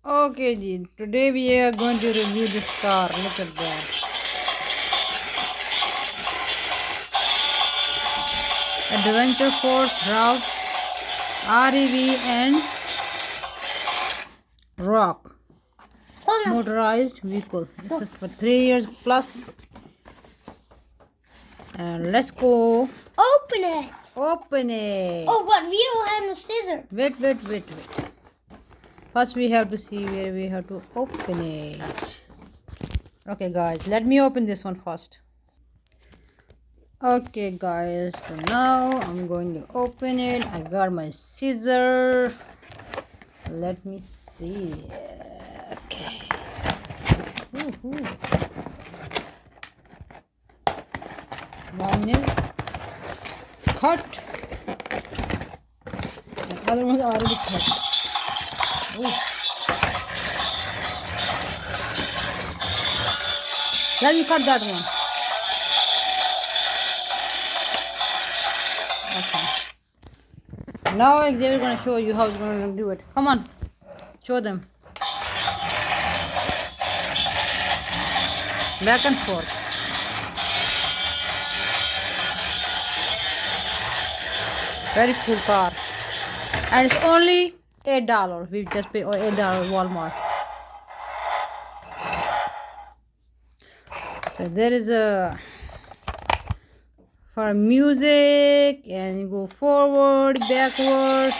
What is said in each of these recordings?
Okay, Ji. Today we are going to review this car. Look at that. Adventure Force Route REV and Rock motorized vehicle. This is for 3 years plus. And let's go Open it. open it. Oh, but we don't have no scissors. Wait. First we have to see where we have to open it. Okay guys, let me open this one first. Okay guys, so now I'm going to open it. I got my scissor. Let me see. Okay. Woohoo. One is cut. The other one's already cut. Ooh. Let me cut that one. Okay. Now Xavier is gonna show you how he's gonna do it. Come on, show them. Back and forth. Very cool car. And it's only $8. We just pay $8 Walmart. So there is a for music, and you go forward, backward,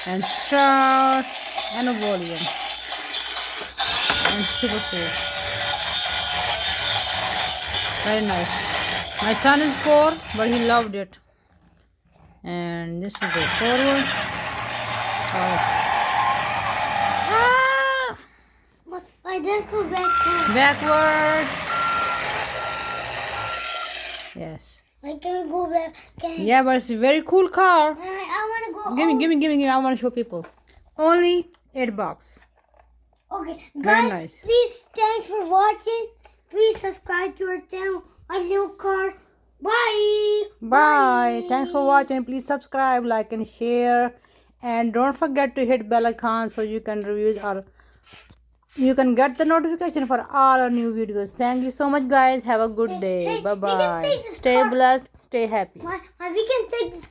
and start, and a volume. And super cool. Very nice. My son is 4, but he loved it. And this is the forward. Ah! But I didn't go backward. Backward. Yes. I can go back. Yeah, but it's a very cool car. I want to go. Give me. I want to show people. Only $8. Okay, Very guys. nice. Please, thanks for watching. Please subscribe to our channel. My new car. Bye. Bye. Thanks for watching. Please subscribe, like, and share. And don't forget to hit bell icon so you can get the notification for all our new videos. Thank you so much, guys. Have a good day. Hey, Bye we can bye. take this Stay car. blessed. Stay happy. We can take this